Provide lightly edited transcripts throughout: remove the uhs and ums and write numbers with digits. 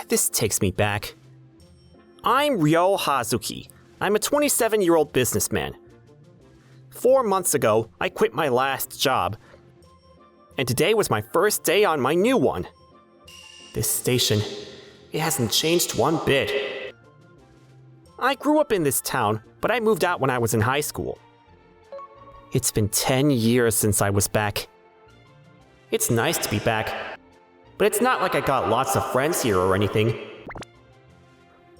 This takes me back. I'm Ryo Hazuki. I'm a 27-year-old businessman. 4 months ago, I quit my last job, and today was my first day on my new one. This station, it hasn't changed one bit. I grew up in this town, but I moved out when I was in high school. It's been 10 years since I was back. It's nice to be back, but it's not like I got lots of friends here or anything.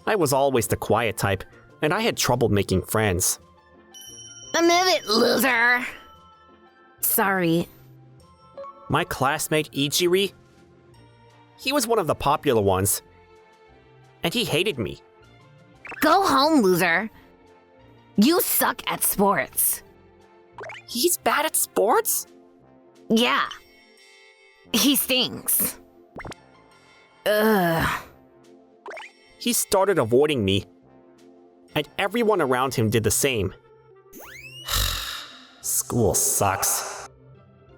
I was always the quiet type, and I had trouble making friends. Move it, loser! Sorry. My classmate Ichiri, he was one of the popular ones, and he hated me. Go home, loser. You suck at sports. He's bad at sports? Yeah. He stinks. Ugh. He started avoiding me, and everyone around him did the same. School sucks.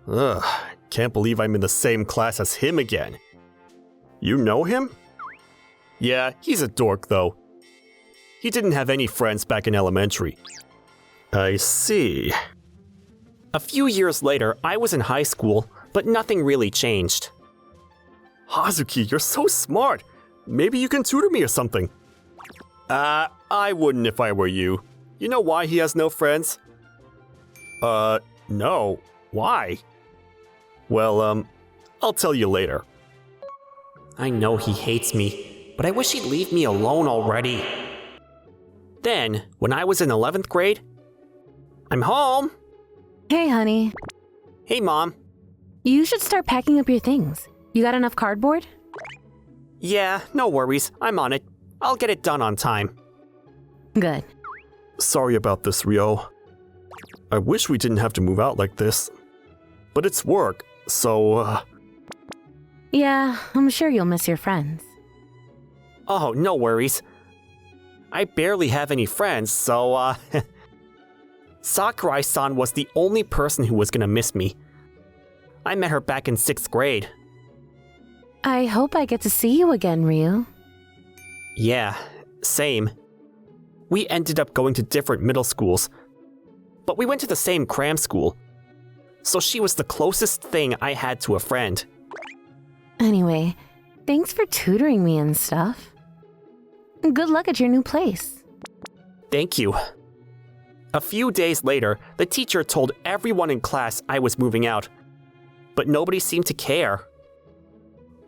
Ugh, can't believe I'm in the same class as him again. You know him? Yeah, he's a dork though. He didn't have any friends back in elementary. I see. A few years later, I was in high school, but nothing really changed. Hazuki, you're so smart. Maybe you can tutor me or something. I wouldn't if I were you. You know why he has no friends? No. Why? Well, I'll tell you later. I know he hates me, but I wish he'd leave me alone already. Then, when I was in 11th grade, I'm home. Hey, honey. Hey, Mom. You should start packing up your things. You got enough cardboard? Yeah, no worries. I'm on it. I'll get it done on time. Good. Sorry about this, Ryo. I wish we didn't have to move out like this. But it's work, so, Yeah, I'm sure you'll miss your friends. Oh, no worries. I barely have any friends, so, Sakurai-san was the only person who was gonna miss me. I met her back in 6th grade. I hope I get to see you again, Ryu. Yeah, same. We ended up going to different middle schools, but we went to the same cram school. So she was the closest thing I had to a friend. Anyway, thanks for tutoring me and stuff. Good luck at your new place. Thank you. A few days later, the teacher told everyone in class I was moving out, but nobody seemed to care.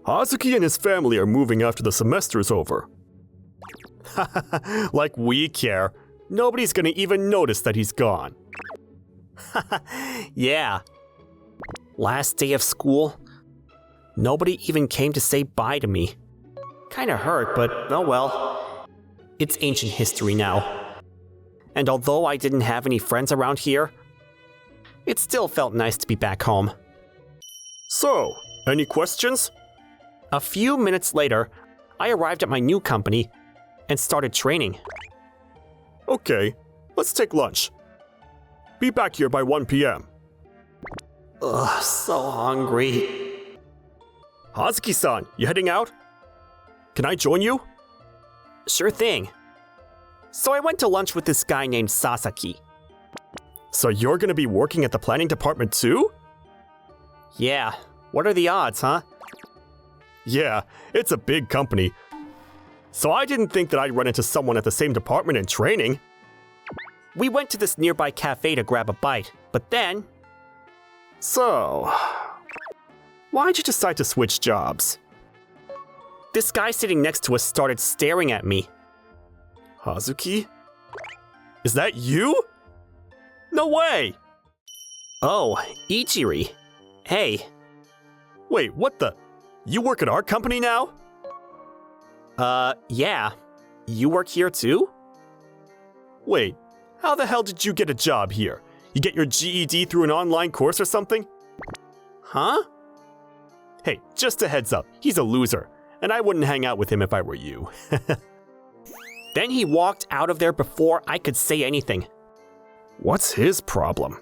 Hazuki and his family are moving after the semester is over. Like we care. Nobody's gonna even notice that he's gone. Yeah. Last day of school, nobody even came to say bye to me. Kinda hurt, but oh well. It's ancient history now. And although I didn't have any friends around here, it still felt nice to be back home. So, any questions? A few minutes later, I arrived at my new company and started training. Okay, let's take lunch. Be back here by 1 p.m. Ugh, so hungry. Hazuki-san, you heading out? Can I join you? Sure thing. So I went to lunch with this guy named Sasaki. So you're gonna be working at the planning department too? Yeah, what are the odds, huh? Yeah, it's a big company. So I didn't think that I'd run into someone at the same department in training. We went to this nearby cafe to grab a bite, but then... So... why'd you decide to switch jobs? This guy sitting next to us started staring at me. Hazuki? Is that you? No way! Oh, Ichiri. Hey. Wait, what the? You work at our company now? Yeah. You work here too? Wait, how the hell did you get a job here? You get your GED through an online course or something? Huh? Hey, just a heads up, he's a loser, and I wouldn't hang out with him if I were you. Then he walked out of there before I could say anything. What's his problem?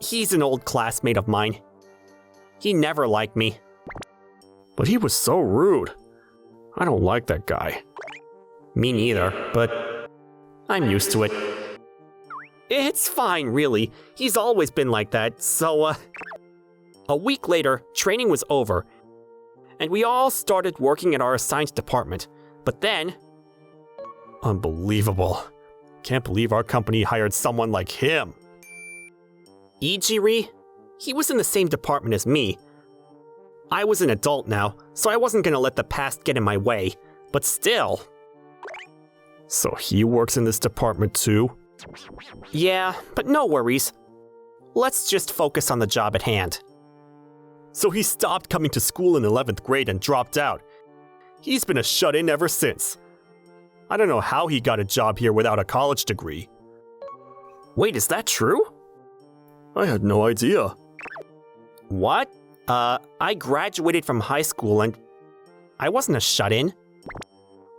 He's an old classmate of mine. He never liked me. But he was so rude. I don't like that guy. Me neither, but I'm used to it. It's fine, really. He's always been like that, so, A week later, training was over, and we all started working at our assigned department. But then... Unbelievable. Can't believe our company hired someone like him. Ijiri? He was in the same department as me. I was an adult now, so I wasn't gonna let the past get in my way, but still. So he works in this department too? Yeah, but no worries. Let's just focus on the job at hand. So he stopped coming to school in 11th grade and dropped out. He's been a shut-in ever since. I don't know how he got a job here without a college degree. Wait, is that true? I had no idea. What? I graduated from high school and I wasn't a shut-in.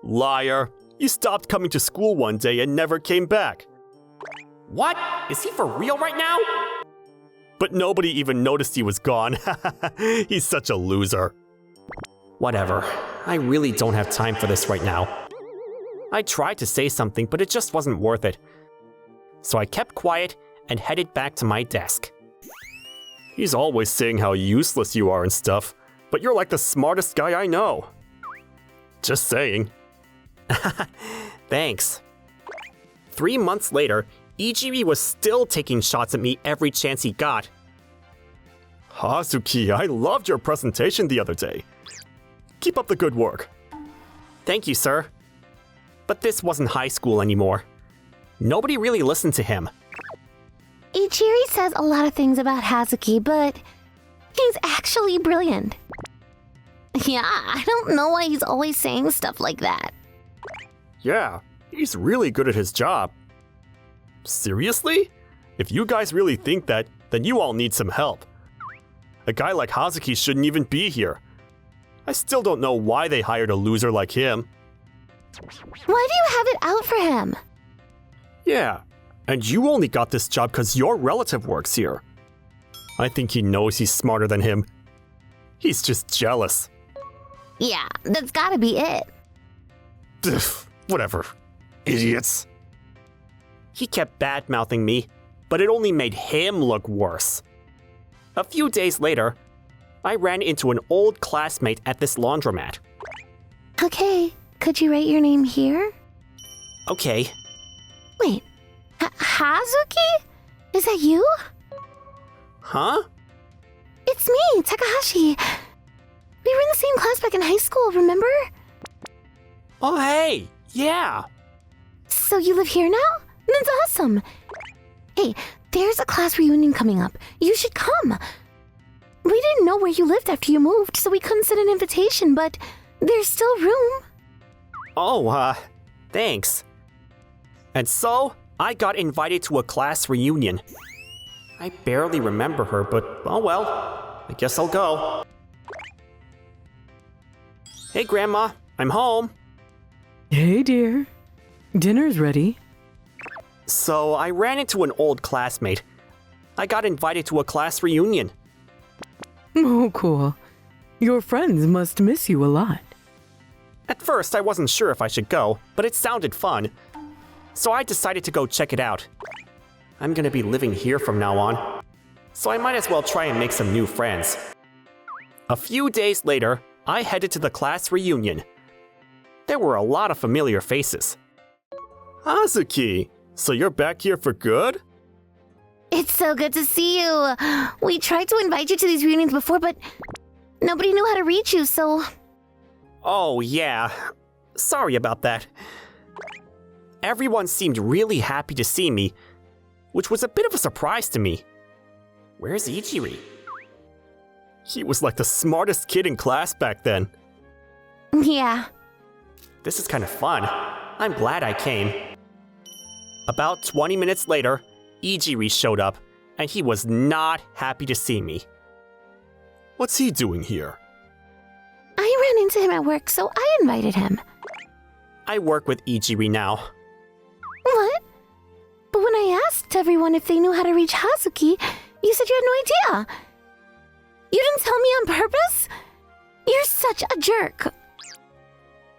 Liar. You stopped coming to school one day and never came back. What? Is he for real right now? But nobody even noticed he was gone. He's such a loser. Whatever. I really don't have time for this right now. I tried to say something, but it just wasn't worth it. So I kept quiet and headed back to my desk. He's always saying how useless you are and stuff, but you're like the smartest guy I know. Just saying. Thanks. 3 months later, Ijiri was still taking shots at me every chance he got. Hazuki, I loved your presentation the other day. Keep up the good work. Thank you, sir. But this wasn't high school anymore. Nobody really listened to him. Ichiri says a lot of things about Hazuki, but he's actually brilliant. Yeah, I don't know why he's always saying stuff like that. Yeah, he's really good at his job. Seriously? If you guys really think that, then you all need some help. A guy like Hazuki shouldn't even be here. I still don't know why they hired a loser like him. Why do you have it out for him? Yeah, and you only got this job because your relative works here. I think he knows he's smarter than him. He's just jealous. Yeah, that's gotta be it. Pfft, whatever. Idiots. He kept bad-mouthing me, but it only made him look worse. A few days later, I ran into an old classmate at this laundromat. Okay, could you write your name here? Okay. Wait, Hazuki? Is that you? Huh? It's me, Takahashi. We were in the same class back in high school, remember? Oh, hey, yeah. So you live here now? That's awesome. Hey, there's a class reunion coming up. You should come. We didn't know where you lived after you moved, so we couldn't send an invitation, but there's still room. Oh, thanks. And so, I got invited to a class reunion. I barely remember her, but oh well. I guess I'll go. Hey, Grandma, I'm home. Hey, dear. Dinner's ready. So, I ran into an old classmate. I got invited to a class reunion. Oh, cool. Your friends must miss you a lot. At first, I wasn't sure if I should go, but it sounded fun. So I decided to go check it out. I'm gonna be living here from now on, so I might as well try and make some new friends. A few days later, I headed to the class reunion. There were a lot of familiar faces. Hazuki, so you're back here for good? It's so good to see you. We tried to invite you to these reunions before, but nobody knew how to reach you, so... Oh, yeah. Sorry about that. Everyone seemed really happy to see me, which was a bit of a surprise to me. Where's Ichiri? He was like the smartest kid in class back then. Yeah. This is kind of fun. I'm glad I came. About 20 minutes later, Ijiri showed up, and he was not happy to see me. What's he doing here? I ran into him at work, so I invited him. I work with Ijiri now. What? But when I asked everyone if they knew how to reach Hazuki, You said you had no idea. You didn't tell me on purpose? You're such a jerk.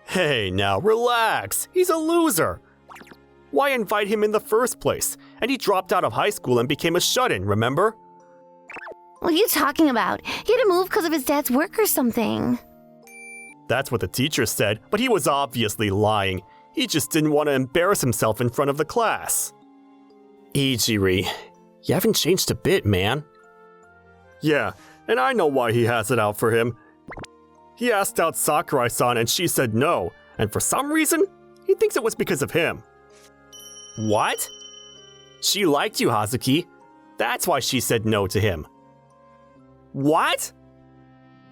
Hey, now relax. He's a loser. Why invite him in the first place? And he dropped out of high school and became a shut-in, remember? What are you talking about? He had to move because of his dad's work or something. That's what the teacher said, but he was obviously lying. He just didn't want to embarrass himself in front of the class. Ichiri, you haven't changed a bit, man. Yeah, and I know why he has it out for him. He asked out Sakurai-san and she said no, and for some reason, he thinks it was because of him. What? She liked you, Hazuki. That's why she said no to him. What?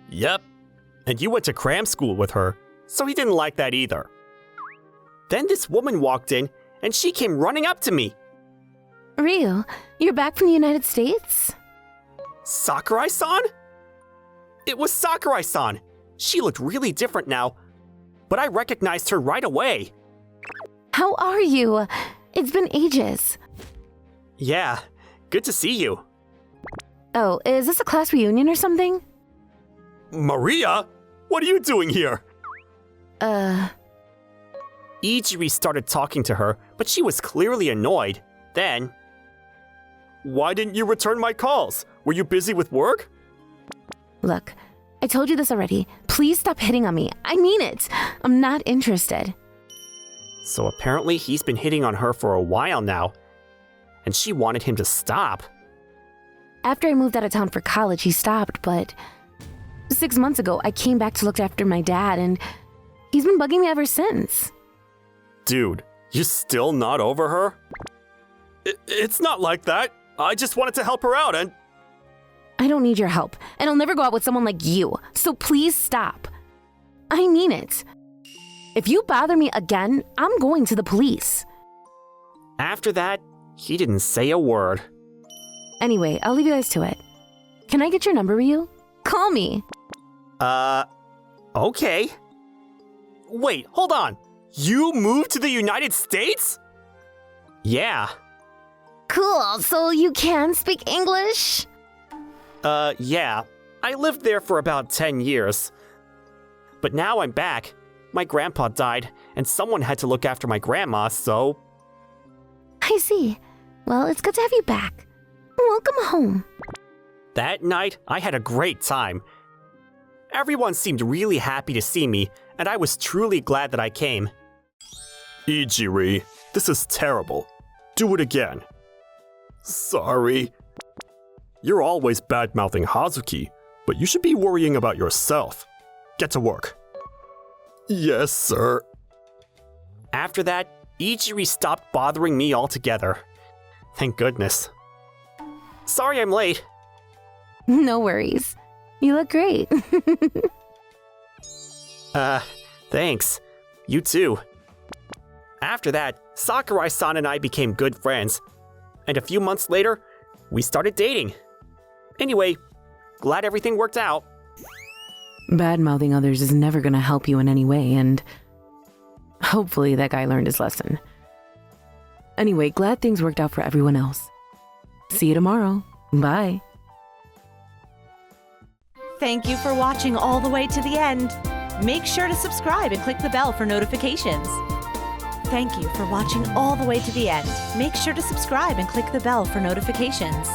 Yep. And you went to cram school with her, so he didn't like that either. Then this woman walked in, and she came running up to me. Ryu, you're back from the United States? Sakurai-san? It was Sakurai-san. She looked really different now, but I recognized her right away. How are you? It's been ages. Yeah, good to see you. Oh, is this a class reunion or something? Maria? What are you doing here? Ichiri started talking to her, but she was clearly annoyed. Then... Why didn't you return my calls? Were you busy with work? Look, I told you this already. Please stop hitting on me. I mean it. I'm not interested. So apparently he's been hitting on her for a while now, and she wanted him to stop. After I moved out of town for college, he stopped, but 6 months ago, I came back to look after my dad, and he's been bugging me ever since. Dude, you still not over her? It's not like that. I just wanted to help her out and... I don't need your help, and I'll never go out with someone like you, so please stop. I mean it. If you bother me again, I'm going to the police. After that, he didn't say a word. Anyway, I'll leave you guys to it. Can I get your number, Ryu? Call me. Okay. Wait, hold on. You moved to the United States? Yeah. Cool, so you can speak English? Yeah. I lived there for about 10 years. But now I'm back. My grandpa died, and someone had to look after my grandma, so... I see. Well, it's good to have you back. Welcome home. That night, I had a great time. Everyone seemed really happy to see me, and I was truly glad that I came. Ichiri, this is terrible. Do it again. Sorry. You're always bad-mouthing Hazuki, but you should be worrying about yourself. Get to work. Yes, sir. After that, Ichiri stopped bothering me altogether. Thank goodness. Sorry I'm late. No worries. You look great. Thanks. You too. After that, Sakurai-san and I became good friends. And a few months later, we started dating. Anyway, glad everything worked out. Bad-mouthing others is never gonna help you in any way, and hopefully that guy learned his lesson. Anyway, glad things worked out for everyone else. See you tomorrow. Bye. Thank you for watching all the way to the end. Make sure to subscribe and click the bell for notifications. Thank you for watching all the way to the end. Make sure to subscribe and click the bell for notifications.